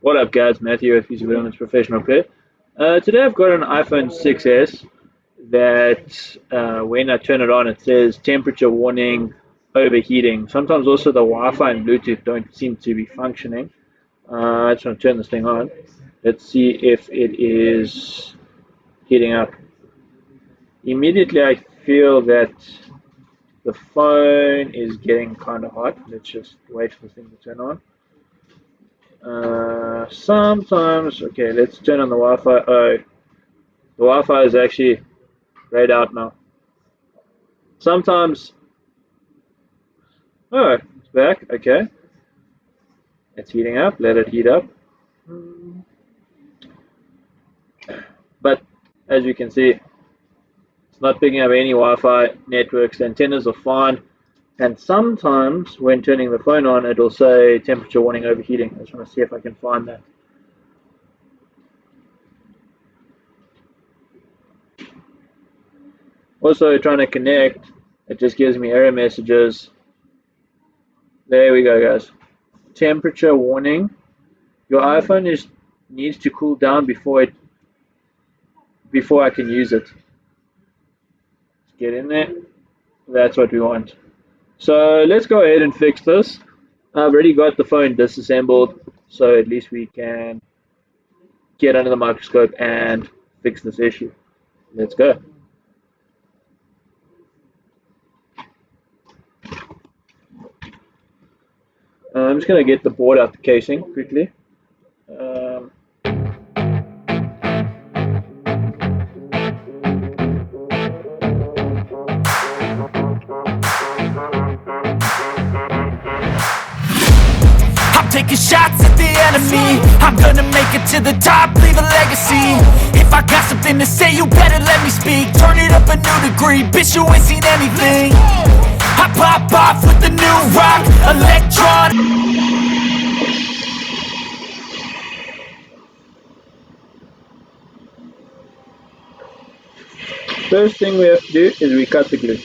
What up, guys? Matthew, FPC Villains Professional Player. Today I've got an iPhone 6s that when I turn it on, it says temperature warning, overheating. Sometimes also the Wi-Fi and Bluetooth don't seem to be functioning. I just want to turn this thing on. Let's see if it is heating up. Immediately I feel that the phone is getting kind of hot. Let's just wait for this thing to turn on. Sometimes, okay, let's turn on the Wi-Fi. Oh, the Wi-Fi is actually right out now. Sometimes, oh, it's back. Okay, it's heating up. Let it heat up. But as you can see, it's not picking up any Wi-Fi networks. The antennas are fine. And sometimes when turning the phone on, it'll say temperature warning overheating. I just want to see if I can find that. Also trying to connect, it just gives me error messages. There we go, guys. Temperature warning. Your iPhone needs to cool down before I can use it. Let's get in there. That's what we want. So let's go ahead and fix this. I've already got the phone disassembled, so at least we can get under the microscope and fix this issue. Let's go. I'm just going to get the board out the casing quickly. I'm taking shots at the enemy. I'm gonna make it to the top, leave a legacy. If I got something to say, you better let me speak. Turn it up a new degree, bitch, you ain't seen anything. I pop off with the new rock, electron. First thing we have to do is we cut the glue.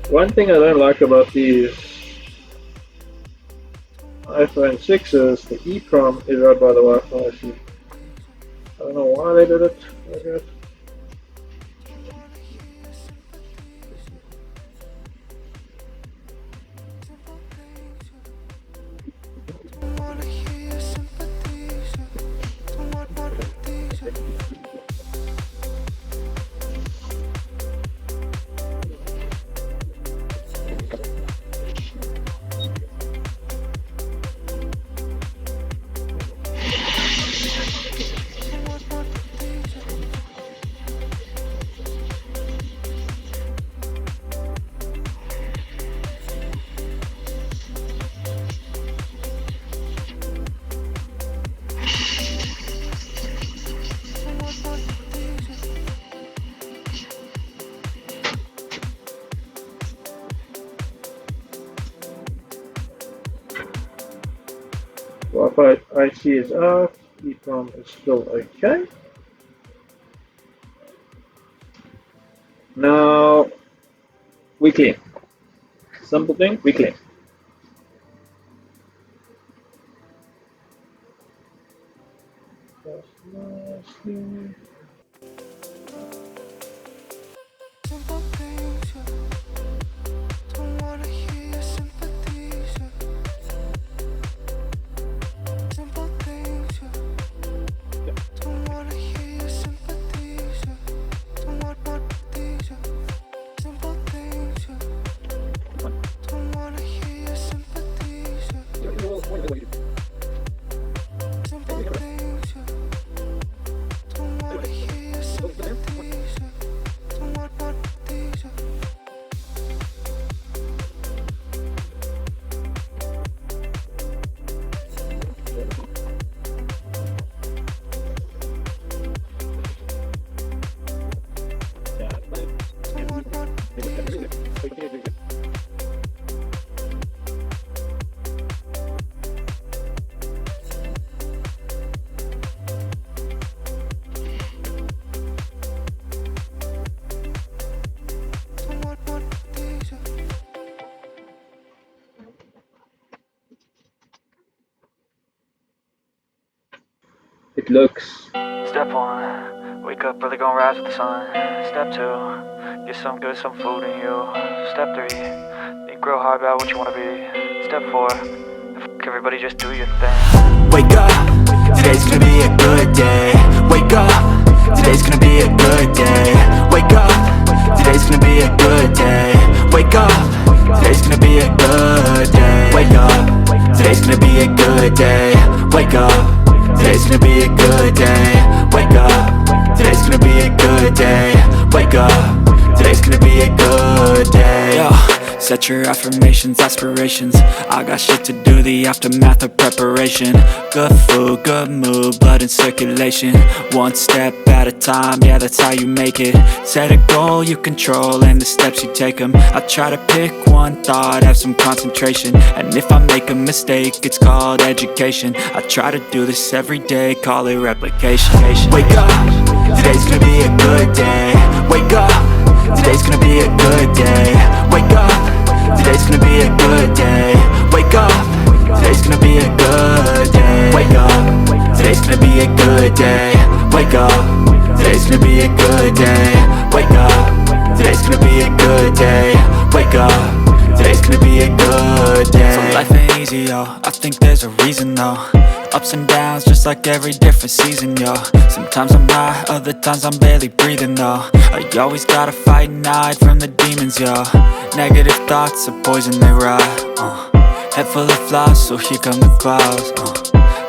One thing I don't like about these iPhone 6s, the EEPROM is right by the Wi-Fi. I don't know why they did it like that. Wi-Fi IC is off, EEPROM is still okay. Now, we clean. Simple thing, we clean. it looks. Step 1, wake up early, gonna rise with the sun. Step 2, get some good, some food in you. Step 3, think real hard about what you wanna be. Step 4, fuck everybody, just do your thing. Wake up, today's gonna be a good day. Wake up, today's gonna be a good day. Wake up, today's gonna be a good day. Wake up, today's gonna be a good day. Wake up, today's gonna be a good day. Wake up, today's gonna be a good day. Wake up, today's gonna be a good day. Wake up, today's gonna be a good day. Yo, set your affirmations, aspirations. I got shit to do, the aftermath of preparation. Good food, good mood, blood in circulation. One step at a time, yeah, that's how you make it. Set a goal you control and the steps you take them. I try to pick one thought, have some concentration. And if I make a mistake, it's called education. I try to do this every day, call it replication. Wake up, today's gonna be a good day. Wake up, today's gonna be a good day. Wake up, today's gonna be a good day. Wake up, today's gonna be a good day. Wake up, today's gonna be a good day. Wake up, today's gonna be a good day. Wake up, today's gonna be a good day. Wake up, today's gonna be a good day. So life ain't easy, yo, I think there's a reason though. Ups and downs, just like every different season, yo. Sometimes I'm high, other times I'm barely breathing, though. I always gotta fight and hide from the demons, yo. Negative thoughts are poison, they rot. Head full of flies, so here come the clouds.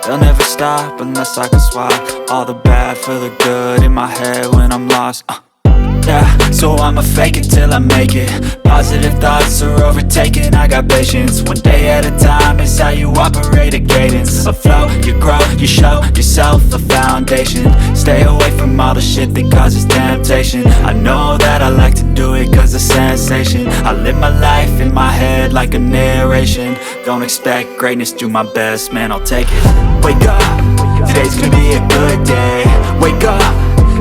They'll never stop unless I can swap all the bad for the good in my head when I'm lost. Yeah, so I'ma fake it till I make it. Positive thoughts are overtaken, I got patience. One day at a time is how you operate a cadence. A flow, you grow, you show yourself a foundation. Stay away from all the shit that causes temptation. I know that I like to do it cause it's sensation. I live my life in my head like a narration. Don't expect greatness, do my best, man, I'll take it. Wake up, today's gonna be a good day. Wake up,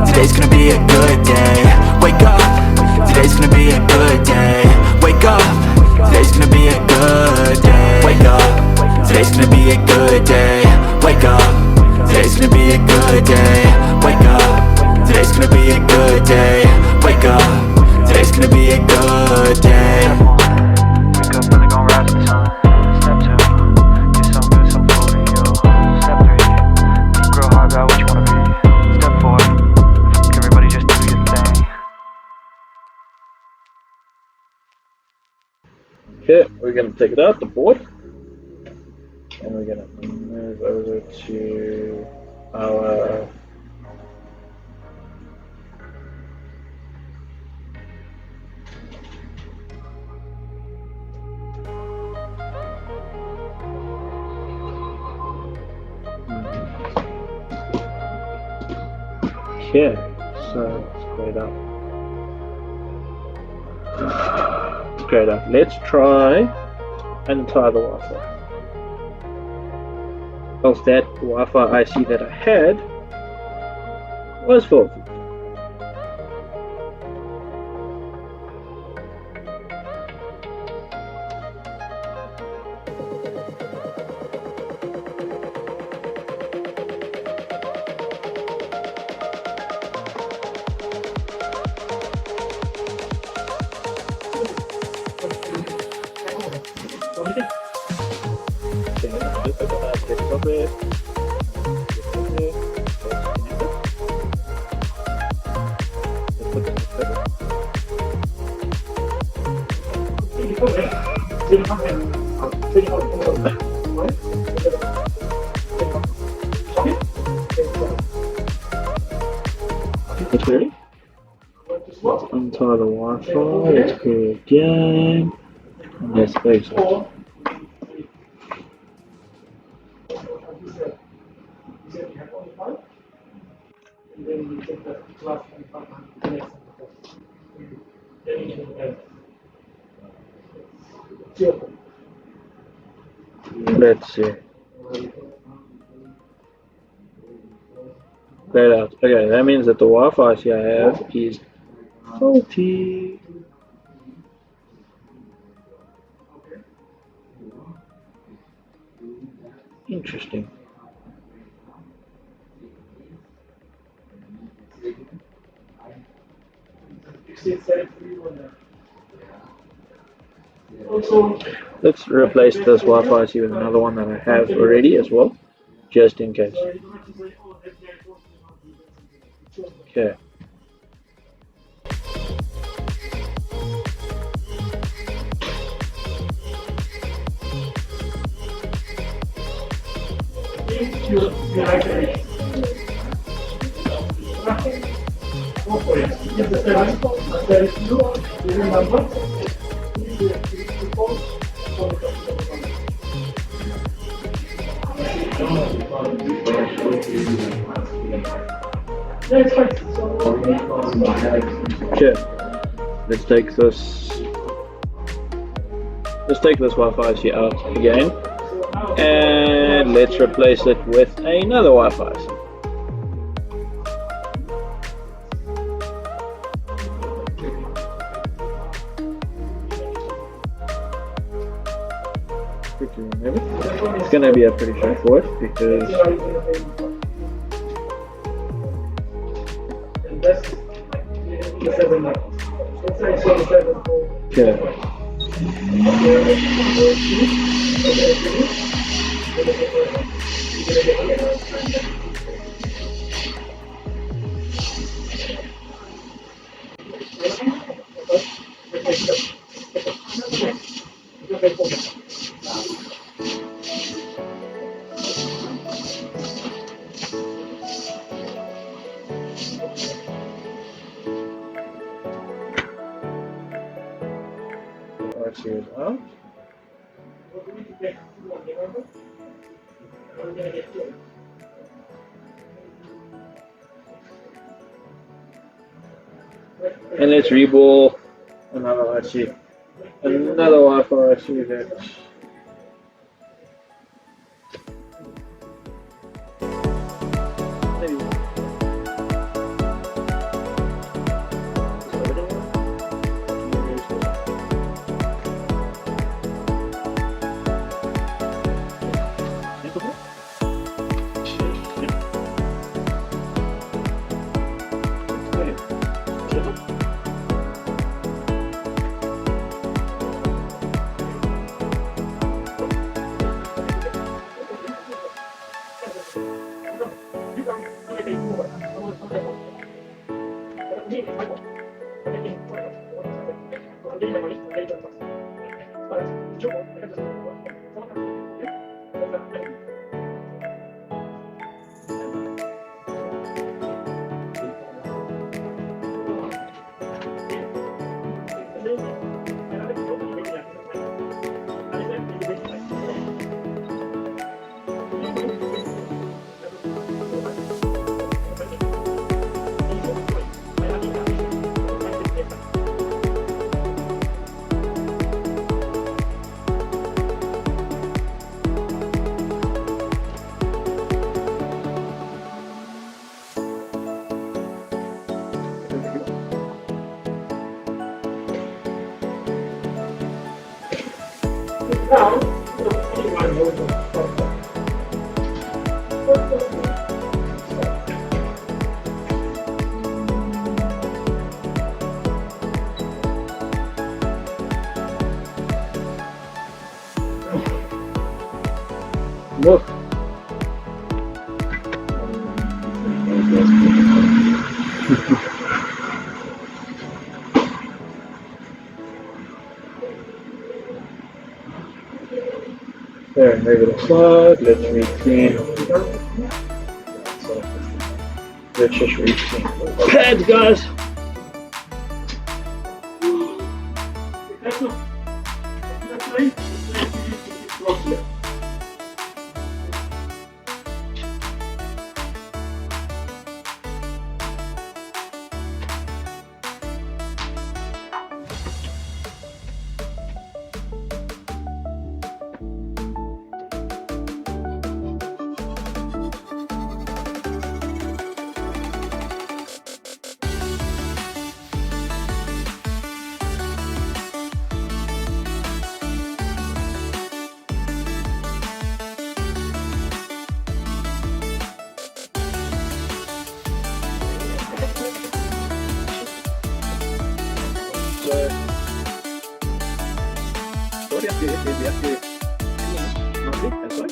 today's gonna be a good day. Wake up, today's gonna be a good day. Wake up, today's gonna be a good day. Wake up, today's gonna be a good day. Wake up, today's gonna be a good day. Wake up, today's gonna be a good day. Wake up, today's gonna be a good day. Wake up, really gonna rise with the sun. Step 2, get some good, some food in you. Step 3, think real hard about what you wanna be. Step 4, everybody just do your thing. Okay, we're gonna take it out the board, and we're gonna move over to our okay, so let's grayed out. Grayed out. Let's try and untie the Wi-Fi. Else that Wi-Fi IC that I had was faulty. Okay. Let's untie the Wi-Fi. Let's go again. And let's face it. Let's see. Grayed out. Okay, that means that the Wi-Fi IC I have is faulty. Interesting. Let's replace this Wi-Fi IC with another one that I have already as well, just in case. Okay. Okay. Let's take this. Let's take this Wi-Fi IC out again, and let's replace it with another Wi-Fi IC. It's gonna be a pretty straightforward because okay. RC is out. And let's reball another IC. Another Wi-Fi IC that look. There, maybe the slide. Let's re-clean. Let's just re-clean the pads, guys. do is we have to mount it as well.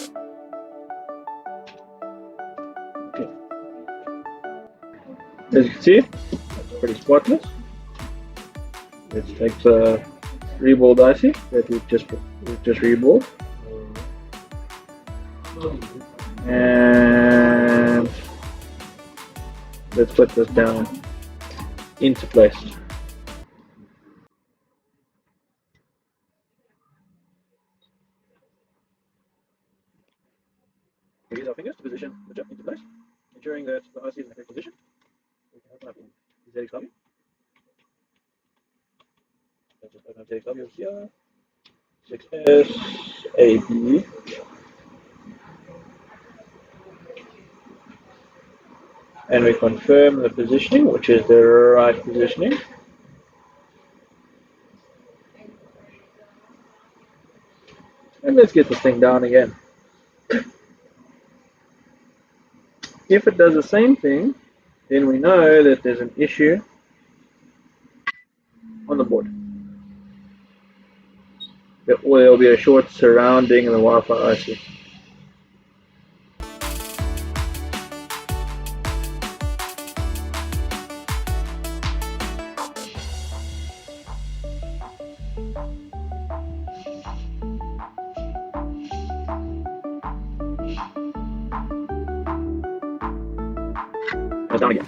Okay. As you can see, it's pretty spotless. Let's take the reballed IC that we've just reballed, and let's put this down into place. We use our fingers to position the chip into place, ensuring that the IC is in the correct position. We can open up the ZXW. Let's just open up ZXW here. 6S, AB. And we confirm the positioning, which is the right positioning. And let's get this thing down again. If it does the same thing, then we know that there's an issue on the board. Or there'll be a short surrounding the Wi-Fi IC. It's down again.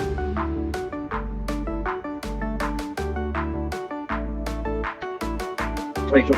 Wait, sure.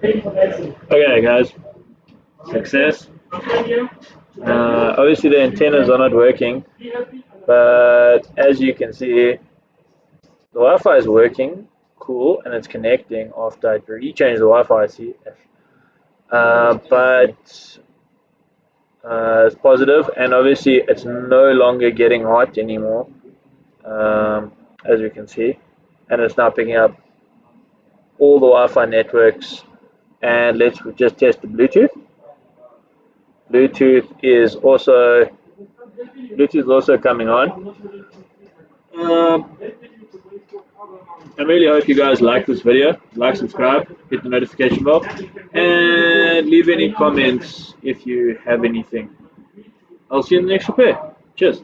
Okay. Okay, guys. Success. Obviously, the antennas are not working, but as you can see, the Wi-Fi is working, cool, and it's connecting after I rechanged the Wi-Fi IC. But it's positive, and obviously it's no longer getting hot anymore, as you can see, and it's now picking up all the Wi-Fi networks. And let's just test the Bluetooth. Bluetooth is also coming on. I really hope you guys like this video. Like, subscribe, hit the notification bell, and leave any comments if you have anything. I'll see you in the next repair. Cheers.